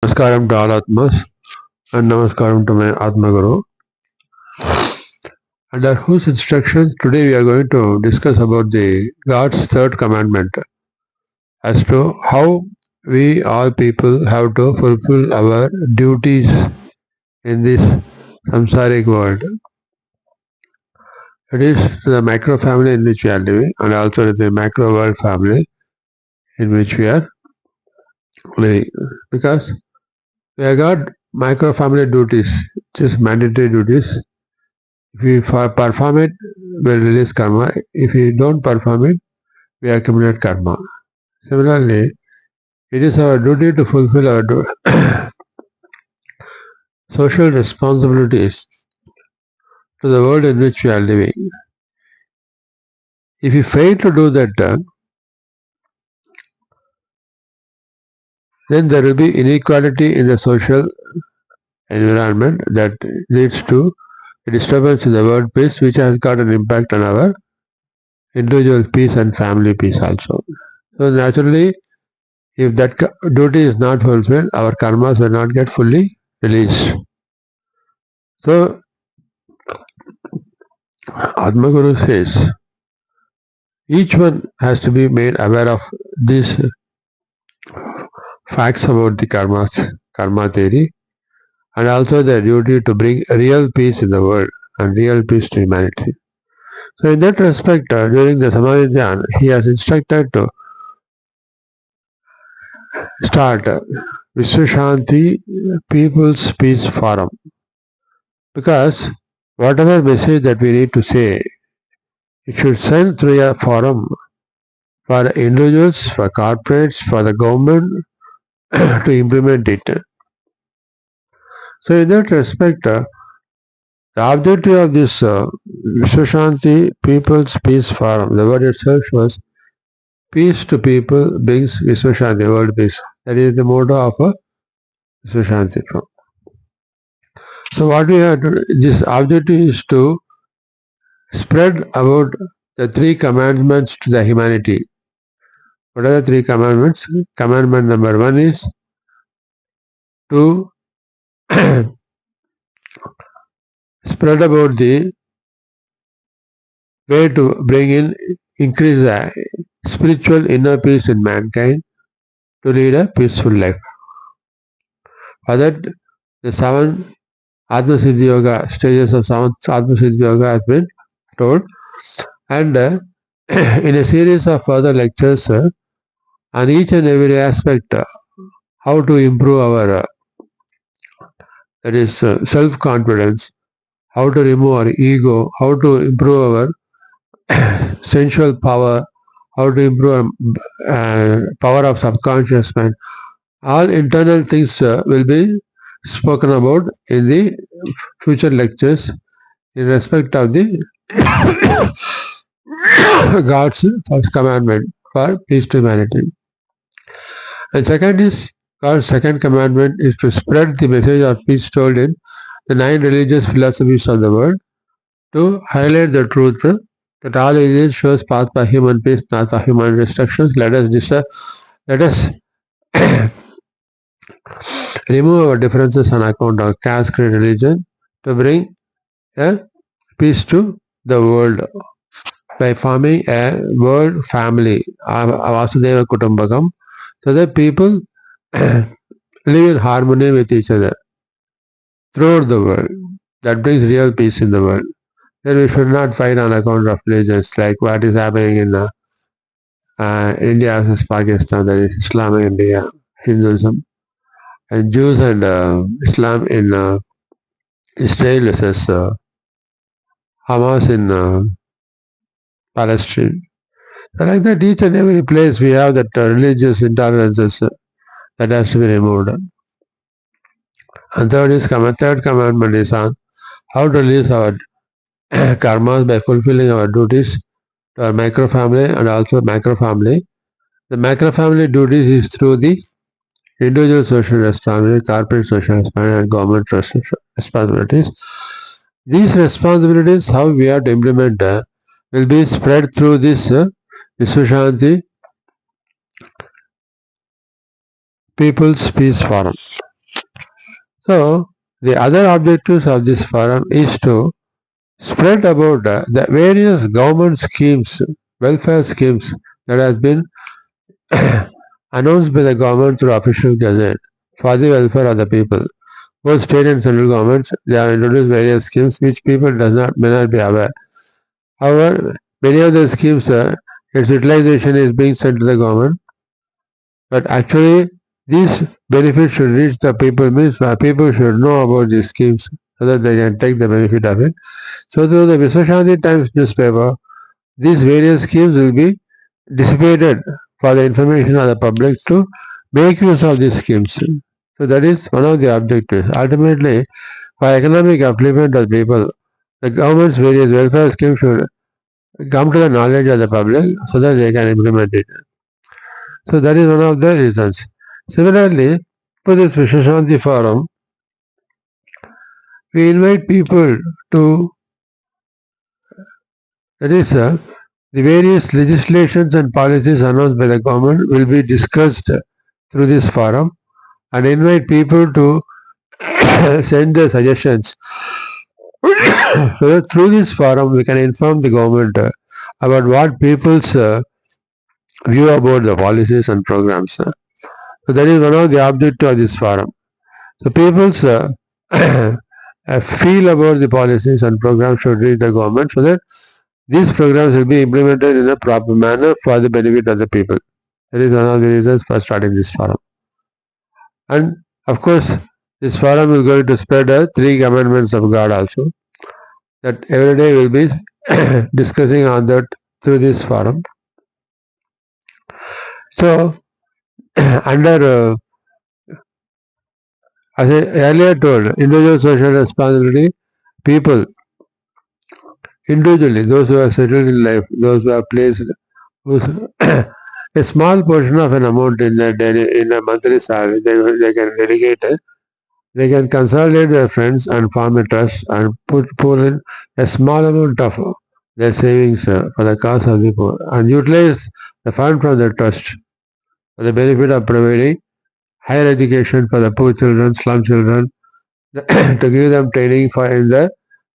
Namaskaram to all Atmas and Namaskaram to my Atma Guru. Under whose instructions today we are going to discuss about the God's third commandment as to how we all people have to fulfill our duties in this samsaric world. It is the macro family in which we are living and also the macro world family in which we are living. Because we have got micro family duties, which is mandatory duties. If we perform it, we release karma. If we don't perform it, we accumulate karma. Similarly, it is our duty to fulfill our social responsibilities to the world in which we are living. If we fail to do that, then there will be inequality in the social environment that leads to a disturbance in the world peace, which has got an impact on our individual peace and family peace also. So naturally, if that duty is not fulfilled, our karmas will not get fully released. So, Atma Guru says, each one has to be made aware of these facts about the karma theory, and also the duty to bring real peace in the world and real peace to humanity. So, in that respect, during the Samadhi Dhyan, he has instructed to start Vishwashanthi People's Peace Forum, because whatever message that we need to say, it should send through a forum for individuals, for corporates, for the government to implement it. So, in that respect, the objective of this Vishwashanti People's Peace Forum, the word itself was peace to people brings Vishwashanti, world peace. That is the motto of a Vishwashanti. So, what we have to, this objective is to spread about the three commandments to the humanity. What are the three commandments? Commandment number 1 is to spread about the way to bring in, increase the spiritual inner peace in mankind to lead a peaceful life. For that, the 7 Atma Siddhi Yoga, stages of 7th Atma Siddhi Yoga has been told, and in a series of further lectures on each and every aspect, how to improve our that is self-confidence, how to remove our ego, how to improve our sensual power, how to improve our power of subconscious mind. All internal things will be spoken about in the future lectures in respect of the God's first commandment for peace to humanity. And second is God's second commandment is to spread the message of peace told in the 9 religious philosophies of the world, to highlight the truth that all religions shows path for human peace, not for human destructions. Let us remove our differences on account of caste, creed, religion to bring a peace to the world by forming a world family, Vasudeva Kutumbakam, so that people live in harmony with each other throughout the world. That brings real peace in the world. Then we should not fight on account of religions, like what is happening in India versus Pakistan, that is Islam in India, Hinduism, and Jews and Islam in Israel versus Hamas in Palestine. So like that, each and every place we have that religious intolerances that has to be removed. And third commandment is on how to release our karmas by fulfilling our duties to our micro family and also macro family. The macro family duties is through the individual social responsibility, corporate social responsibility, and government social responsibilities. These responsibilities, how we have to implement, will be spread through this Vishwashanti People's Peace Forum. So the other objectives of this forum is to spread about the various government schemes, welfare schemes that has been announced by the government through official gazette for the welfare of the people. Both state and central governments they have introduced various schemes which people does not may not be aware. However, many of the schemes its utilization is being sent to the government, but actually these benefits should reach the people means people should know about these schemes so that they can take the benefit of it. So through the Vishwashanthi Times newspaper, these various schemes will be dissipated for the information of the public to make use of these schemes. So that is one of the objectives. Ultimately, for economic upliftment of people, the government's various welfare schemes should come to the knowledge of the public so that they can implement it. So that is one of the reasons. Similarly, for this Vishwashanti forum, we invite people to, that is, the various legislations and policies announced by the government will be discussed through this forum and invite people to send their suggestions. So that through this forum we can inform the government about what people's view about the policies and programs. So that is one of the objectives of this forum. So people's feel about the policies and programs should reach the government so that these programs will be implemented in a proper manner for the benefit of the people. That is one of the reasons for starting this forum. And of course, this forum is going to spread 3 commandments of God also. That every day we'll be discussing on that through this forum. So, under as I earlier told, individual social responsibility, people individually, those who are settled in life, those who are placed, who's a small portion of an amount in their daily, in a monthly salary, they can dedicate it. They can consolidate their friends and form a trust and pull in a small amount of their savings for the cause of the poor and utilize the fund from the trust for the benefit of providing higher education for the poor children, slum children, to give them training for in the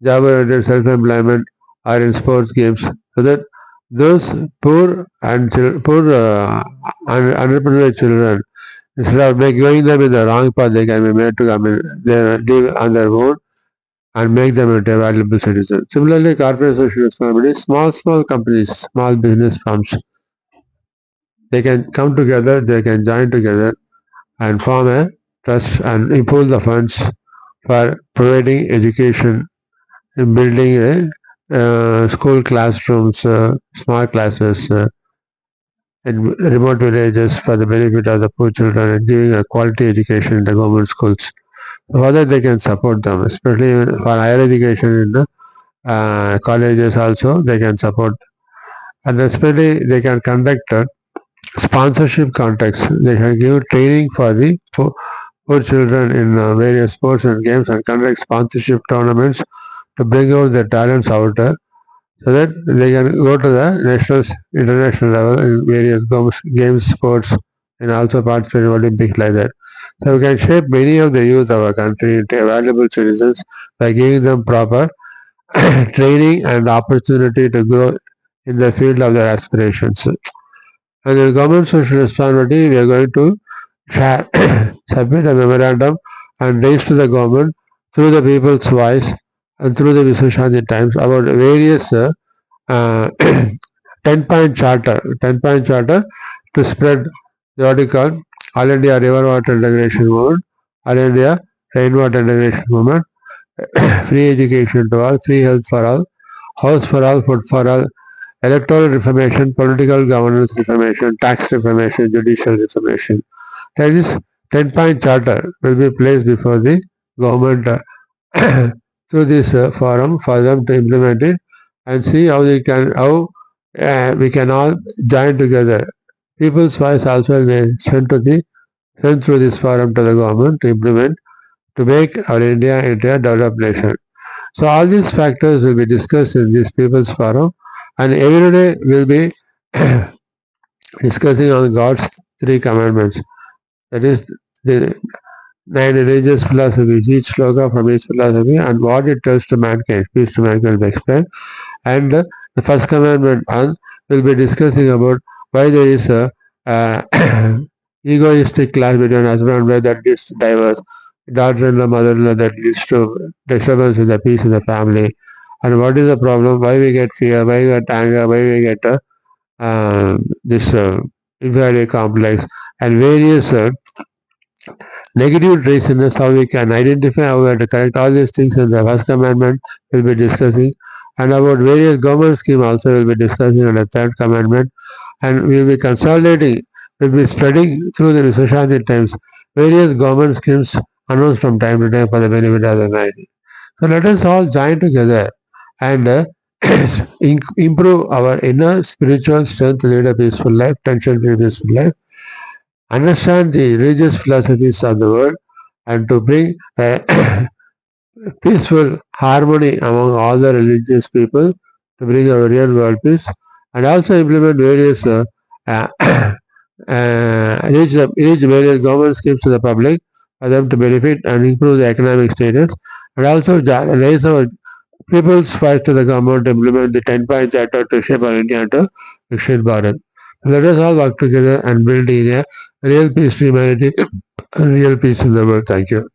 job-oriented self-employment or in sports games, so that those poor and underprivileged children, instead of going them in the wrong path, they can be made to come in, they live on their own and make them into a valuable citizen. Similarly, corporate social responsibility, small companies, small business firms, they can come together, they can join together and form a trust and pool the funds for providing education, in building school classrooms, smart classes in remote villages for the benefit of the poor children and giving a quality education in the government schools. Further, they can support them, especially for higher education in the colleges also, they can support. And especially, they can conduct sponsorship contests. They can give training for the poor children in various sports and games and conduct sponsorship tournaments to bring out their talents out so that they can go to the national, international level in various games, sports, and also participate in Olympics like that. So we can shape many of the youth of our country into valuable citizens by giving them proper training and opportunity to grow in the field of their aspirations. And the government social responsibility, we are going to share, submit a memorandum and raise to the government through the People's Voice and through the Vishwashanthi Times about various 10-point charter, 10-point charter to spread the article All India River Water Integration Movement, All India Rainwater Integration Movement, free education to all, free health for all, house for all, food for all, electoral reformation, political governance reformation, tax reformation, judicial reformation. This 10-point charter will be placed before the government through this forum for them to implement it and see how we can all join together. People's voice also may send through this forum to the government to implement to make our India into a developed nation. So all these factors will be discussed in this People's Forum, and every day we'll be discussing on God's 3 commandments. That is, the 9 religious philosophies, each sloka from each philosophy and what it tells to mankind. Peace to mankind will be explained. And the first commandment and will be discussing about why there is a egoistic clash between husband and wife that leads to divorce, daughter-in-law, mother-in-law that leads to disturbance in the peace in the family, and what is the problem, why we get fear, why we get anger, why we get this inferiority complex, and various negative traits in us, how we can identify, how we have to correct all these things in the first commandment we'll be discussing, and about various government schemes also we'll be discussing in the third commandment, and we'll be consolidating, we'll be spreading through the Vishwashanthi times various government schemes announced from time to time for the benefit of the humanity. So let us all join together and improve our inner spiritual strength to lead a peaceful life, tension-free peaceful life, understand the religious philosophies of the world, and to bring a peaceful harmony among all the religious people, to bring our real world peace, and also implement various uh, reach various government schemes to the public for them to benefit and improve the economic status, and also raise our people's fight to the government to implement the 10-point charter to shape our India into Viksit Bharat. Let us all work together and build India, real peace to humanity, and real peace in the world. Thank you.